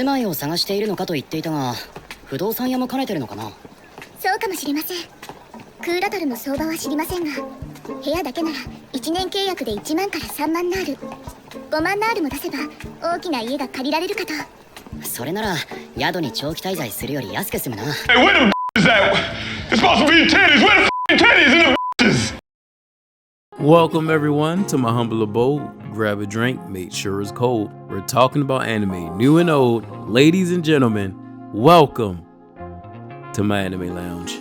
住まいを探しているのかと言っていたが、不動産屋も兼ねてるのかな。そうかもしれません。クーラトルの相場は知りませんが、部屋だけなら1年契約で1万から3万ナール、5万ナールも出せば大きな家が借りられるかと。それなら宿に長期滞在するより安く済むな。 Hey, where the is that? It's supposed to be teddies. Where the teddies in the is? Welcome everyone to my humble abode. Grab a drink, make sure it's cold. We're talking about anime, new and old. Ladies and gentlemen, welcome to my anime lounge.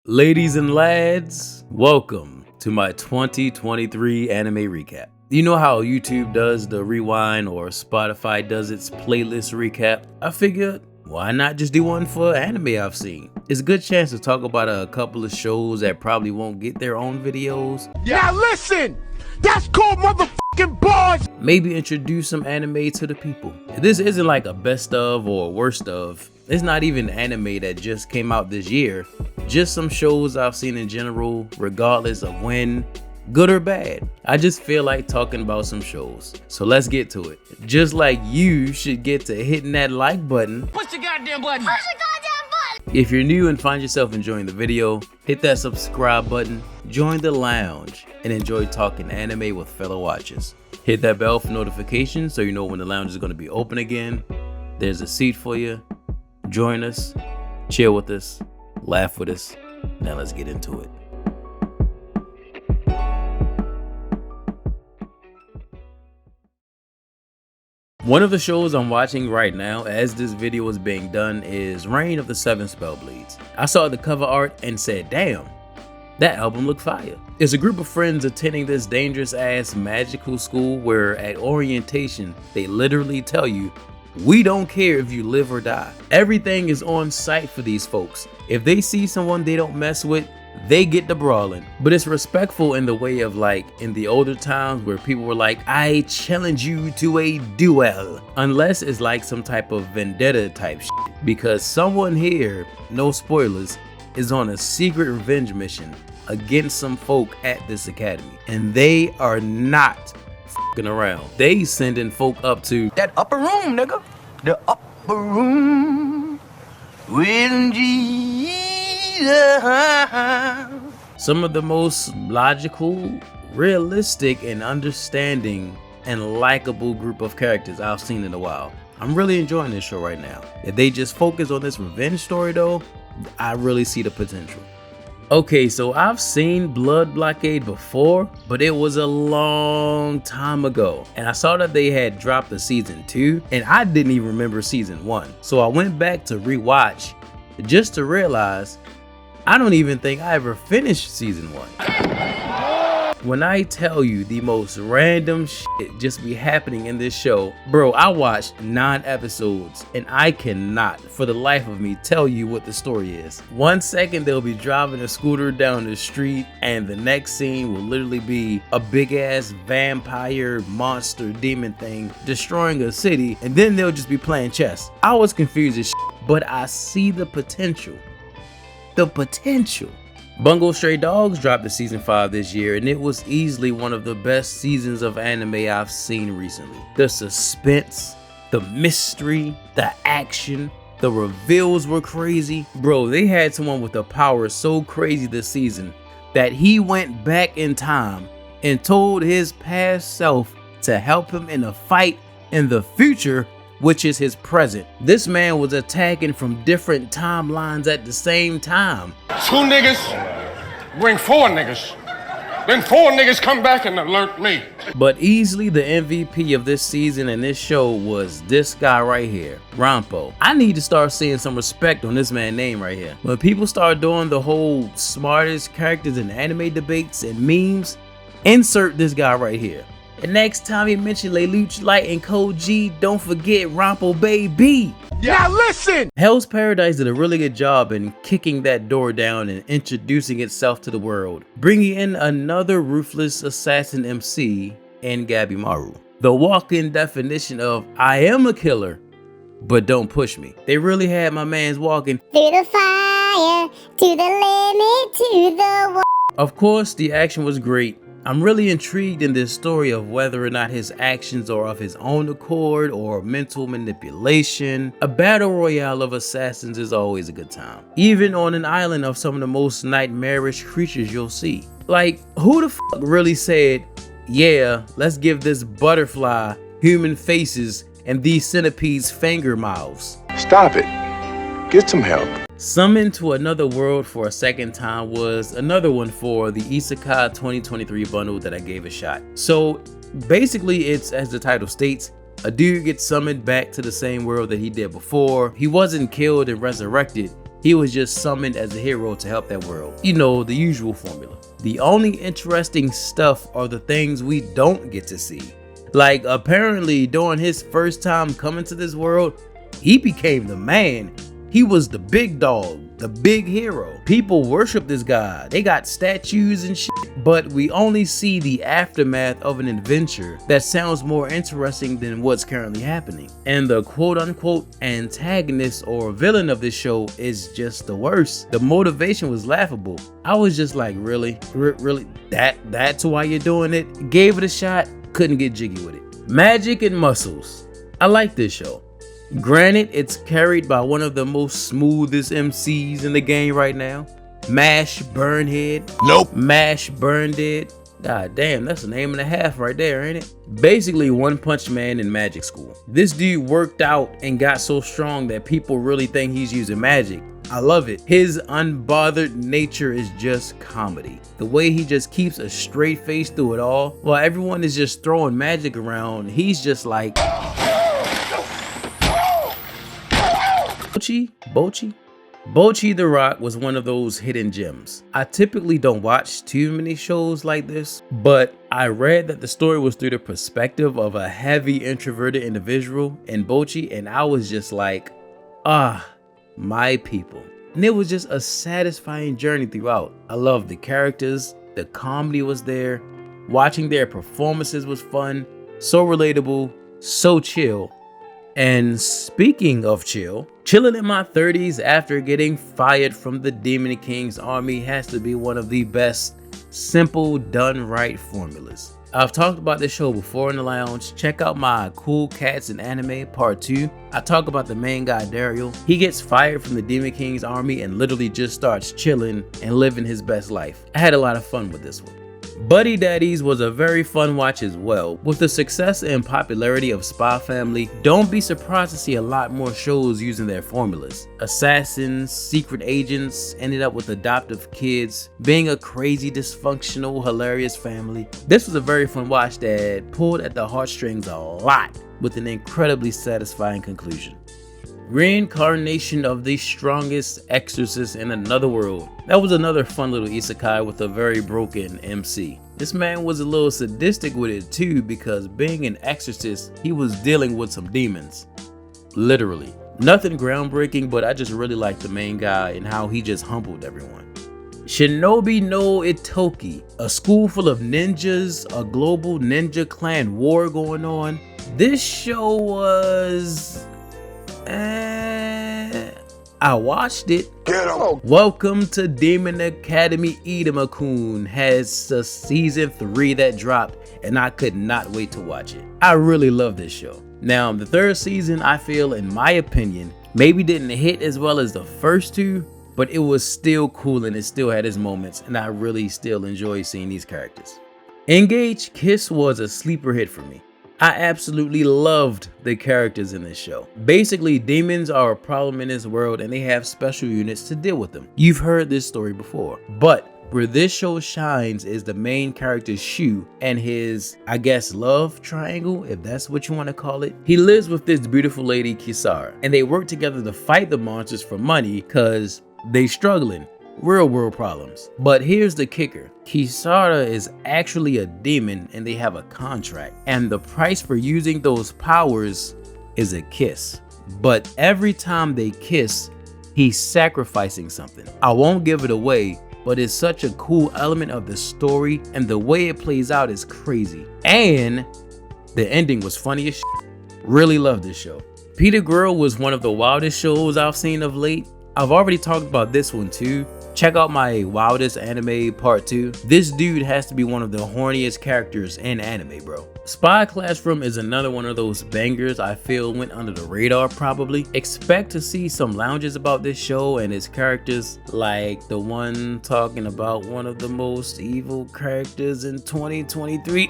Ladies and lads, welcome to my 2023 anime recap. You know how YouTube does the rewind or Spotify does its playlist recap? I figured, why not just do one for anime I've seen? It's a good chance to talk about a couple of shows that probably won't get their own videos. Now listen, that's called motherfucking bars. Maybe introduce some anime to the people. This isn't like a best of or worst of. It's not even anime that just came out this year. Just some shows I've seen in general, regardless of when, good or bad. I just feel like talking about some shows. So let's get to it. Just like you should get to hitting that like button. Push the goddamn button. If you're new and find yourself enjoying the video, hit that subscribe button, join the lounge, and enjoy talking anime with fellow watchers. Hit that bell for notifications so you know when the lounge is going to be open again. There's a seat for you. Join us, chill with us, laugh with us. Now let's get into it. One of the shows I'm watching right now as this video is being done is Reign of the Seven Spellblades. I saw the cover art and said, damn, that album looked fire. It's a group of friends attending this dangerous ass magical school where at orientation, they literally tell you, we don't care if you live or die. Everything is on site for these folks. If they see someone they don't mess with, they get the brawling. But it's respectful in the way of like in the older times where people were like, I challenge you to a duel. Unless it's like some type of vendetta type shit. Because someone here, no spoilers, is on a secret revenge mission against some folk at this academy. And they are not f***ing around. They sending folk up to That upper room, nigga. The upper room with Jesus. some of the most logical, realistic, and understanding and likable group of characters I've seen in a while. I'm really enjoying this show right now. If they just focus on this revenge story though, I really see the potential. Okay, so I've seen Blockade before, but it was a long time ago. And I saw that they had dropped the season 2, and I didn't even remember season 1. So I went back to rewatch just to realize I don't even think I ever finished season 1. When I tell you the most random shit just be happening in this show, bro, I watched 9 episodes and I cannot for the life of me tell you what the story is. One second they'll be driving a scooter down the street and the next scene will literally be a big ass vampire monster demon thing destroying a city, and then they'll just be playing chess. I was confused as shit, but I see the potential. The potential. Bungo Stray Dogs dropped the season 5 this year, and it was easily one of the best seasons of anime I've seen recently. The suspense, the mystery, the action, the reveals were crazy. Bro, they had someone with a power so crazy this season that he went back in time and told his past self to help him in a fight in the future, which is his present. This man was attacking from different timelines at the same time. 2 niggas bring 4 niggas. Then 4 niggas come back and alert me. But easily the MVP of this season and this show was this guy right here, Rampo. I need to start seeing some respect on this man's name right here. When people start doing the whole smartest characters in anime debates and memes, insert this guy right here. And next time you mention Lelouch Light and Code G, don't forget Rompo Baby. Now listen! Hell's Paradise did a really good job in kicking that door down and introducing itself to the world, bringing in another ruthless assassin MC in Gabby Maru. The walk-in definition of I am a killer, but don't push me. They really had my man's walking Through the fire, to the limit, to the wall. Of course, the action was great. I'm really intrigued in this story of whether or not his actions are of his own accord or mental manipulation. A battle royale of assassins is always a good time, even on an island of some of the most nightmarish creatures you'll see. Like, who the fuck really said, yeah, let's give this butterfly human faces and these centipedes finger mouths? Stop it. Get some help. Summoned to Another World for a second time was another one for the Isekai 2023 bundle that I gave a shot. So basically it's, as the title states, a dude gets summoned back to the same world that he did before. He wasn't killed and resurrected. He was just summoned as a hero to help that world. You know, the usual formula. The only interesting stuff are the things we don't get to see. Like, apparently during his first time coming to this world, he became the man. He was the big dog, the big hero. People worship this guy. They got statues and shit. But we only see the aftermath of an adventure that sounds more interesting than what's currently happening. And the quote-unquote antagonist or villain of this show is just the worst. The motivation was laughable. I was just like, really? Really? That's why you're doing it? Gave it a shot, couldn't get jiggy with it. Magic and Muscles. I like this show. Granted, it's carried by one of the most smoothest MCs in the game right now, Mash Burnhead. Nope. Mash Burndead. God damn, that's a name and a half right there, ain't it? Basically One Punch Man in magic school. This dude worked out and got so strong that people really think he's using magic. I love it. His unbothered nature is just comedy. The way he just keeps a straight face through it all, while everyone is just throwing magic around, he's just like... Bocchi the Rock was one of those hidden gems. I typically don't watch too many shows like this, but I read that the story was through the perspective of a heavy introverted individual in Bocchi, and I was just like, my people. And it was just a satisfying journey throughout. I loved the characters, the comedy was there, watching their performances was fun, so relatable, so chill. And speaking of chill, chilling in my 30s after getting fired from the Demon King's army has to be one of the best simple done right formulas. I've talked about this show before in the lounge. Check out my Cool Cats in Anime Part 2. I talk about the main guy Daryl. He gets fired from the Demon King's army and literally just starts chilling and living his best life. I had a lot of fun with this one. Buddy Daddies was a very fun watch as well. With the success and popularity of Spy Family, don't be surprised to see a lot more shows using their formulas. Assassins, secret agents, ended up with adoptive kids, being a crazy, dysfunctional, hilarious family. This was a very fun watch that pulled at the heartstrings a lot, with an incredibly satisfying conclusion. Reincarnation of the strongest exorcist in another world. That was another fun little isekai with a very broken MC. This man was a little sadistic with it too, because being an exorcist, he was dealing with some demons. Literally. Nothing groundbreaking, but I just really liked the main guy and how he just humbled everyone. Shinobi no Itoki, a school full of ninjas, a global ninja clan war going on. This show was... I watched it. Get him. Welcome to Demon Academy. Idama-kun has a season 3 that dropped, and I could not wait to watch it. I really love this show. Now, the third season, I feel, in my opinion, maybe didn't hit as well as the first two, but it was still cool and it still had its moments, and I really still enjoy seeing these characters. Engage Kiss was a sleeper hit for me. I absolutely loved the characters in this show. Basically, demons are a problem in this world and they have special units to deal with them. You've heard this story before, but where this show shines is the main character Shu and his, I guess, love triangle, if that's what you want to call it. He lives with this beautiful lady Kisara, and they work together to fight the monsters for money because they struggling. real world problems. But here's the kicker. Kisara is actually a demon and they have a contract. And the price for using those powers is a kiss. But every time they kiss, he's sacrificing something. I won't give it away, but it's such a cool element of the story and the way it plays out is crazy. And the ending was funny as shit. Really love this show. Peter Grill was one of the wildest shows I've seen of late. I've already talked about this one too. Check out my wildest anime part 2. This dude has to be one of the horniest characters in anime, bro. Spy Classroom is another one of those bangers I feel went under the radar probably. Expect to see some lounges about this show and its characters, like the one talking about one of the most evil characters in 2023.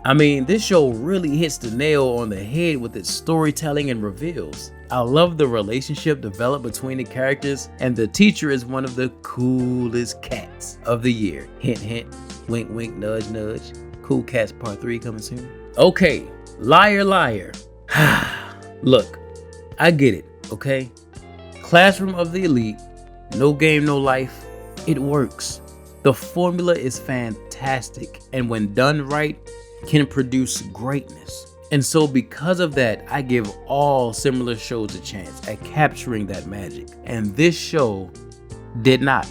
I mean, this show really hits the nail on the head with its storytelling and reveals. I love the relationship developed between the characters, and the teacher is one of the coolest cats of the year. Hint, hint, wink, wink, nudge, nudge. Cool Cats Part 3 coming soon. Okay, Liar Liar. Look, I get it, okay? Classroom of the Elite, no game, no life. It works. The formula is fantastic, and when done right, can produce greatness. And so because of that, I give all similar shows a chance at capturing that magic. And this show did not.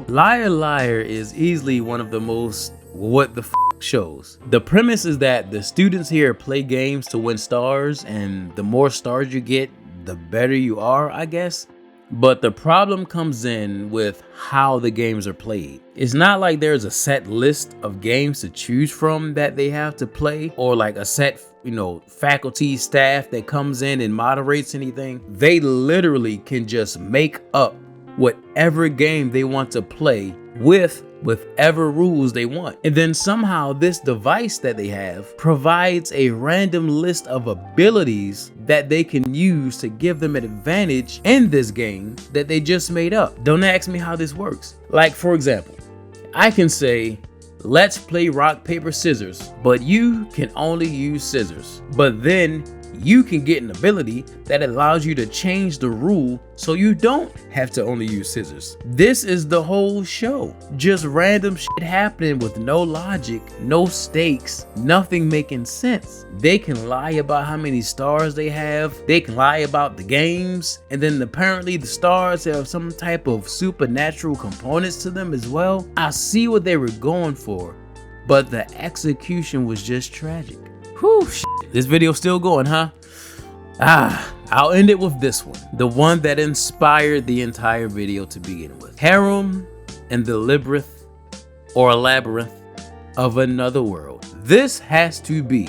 Liar Liar is easily one of the most what the f shows. The premise is that the students here play games to win stars, and the more stars you get, the better you are, I guess. But the problem comes in with how the games are played. It's not like there's a set list of games to choose from that they have to play, or like a set, faculty staff that comes in and moderates anything. They literally can just make up whatever game they want to play with whatever rules they want. And then somehow this device that they have provides a random list of abilities that they can use to give them an advantage in this game that they just made up. Don't ask me how this works. Like, for example, I can say, let's play rock, paper, scissors, but you can only use scissors. But then you can get an ability that allows you to change the rule so you don't have to only use scissors. This is the whole show. Just random shit happening with no logic, no stakes, nothing making sense. They can lie about how many stars they have. They can lie about the games. And then apparently the stars have some type of supernatural components to them as well. I see what they were going for, but the execution was just tragic. Whew, shit. This video's still going, huh? I'll end it with this one. The one that inspired the entire video to begin with. Harum and the Labyrinth of Another World. This has to be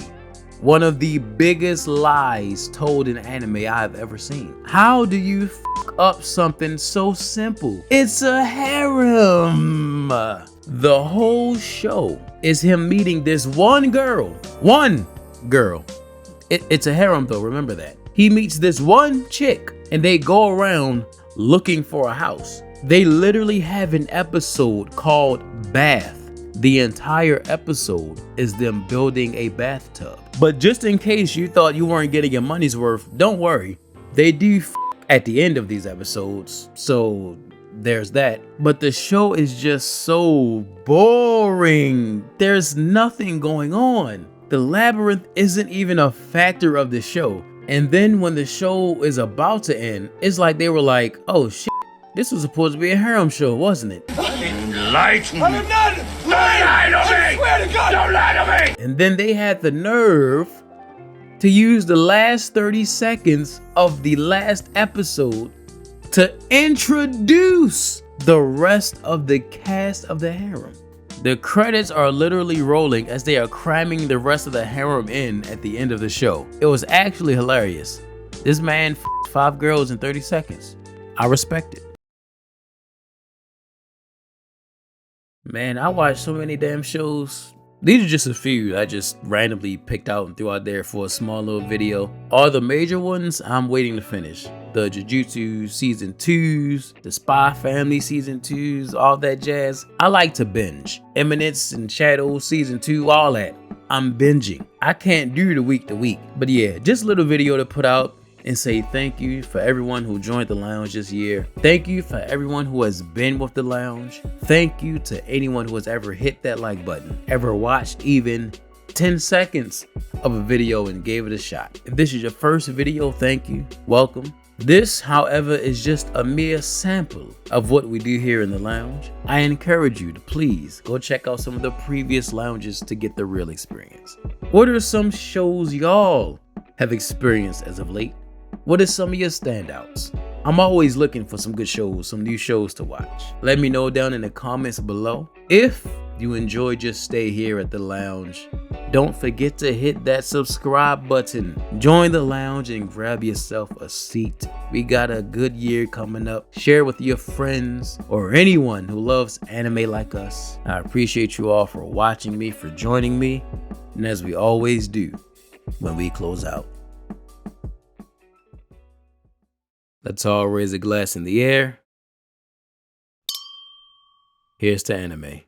one of the biggest lies told in anime I've ever seen. How do you fuck up something so simple? It's a harem. The whole show is him meeting this one girl. It's a harem though, remember that. He meets this one chick and they go around looking for a house. They literally have an episode called Bath. The entire episode is them building a bathtub. But just in case you thought you weren't getting your money's worth, don't worry. They do at the end of these episodes, so there's that. But the show is just so boring. There's nothing going on. The labyrinth isn't even a factor of the show. And then when the show is about to end, it's like they were like, oh shit, this was supposed to be a harem show, wasn't it? Enlighten me. Don't lie to me! I swear to God, don't lie to me! And then they had the nerve to use the last 30 seconds of the last episode to introduce the rest of the cast of the harem. The credits are literally rolling as they are cramming the rest of the harem in at the end of the show. It was actually hilarious. This man f***ed 5 girls in 30 seconds. I respect it. Man, I watched so many damn shows. These are just a few I just randomly picked out and threw out there for a small little video. All the major ones I'm waiting to finish. The Jujutsu season 2s, the Spy Family season 2s, all that jazz. I like to binge. Eminence and Shadows season 2, all that. I'm binging. I can't do the week to week. But yeah, just a little video to put out. and say thank you for everyone who joined the lounge this year. Thank you for everyone who has been with the lounge. Thank you to anyone who has ever hit that like button, ever watched even 10 seconds of a video and gave it a shot. If this is your first video, thank you. Welcome. This, however, is just a mere sample of what we do here in the lounge. I encourage you to please go check out some of the previous lounges to get the real experience. What are some shows y'all have experienced as of late? What are some of your standouts? I'm always looking for some good shows, some new shows to watch. Let me know down in the comments below. If you enjoyed your stay here at the lounge, don't forget to hit that subscribe button. Join the lounge and grab yourself a seat. We got a good year coming up. Share with your friends or anyone who loves anime like us. I appreciate you all for watching me, for joining me. And as we always do when we close out, let's all raise a glass in the air. Here's to anime.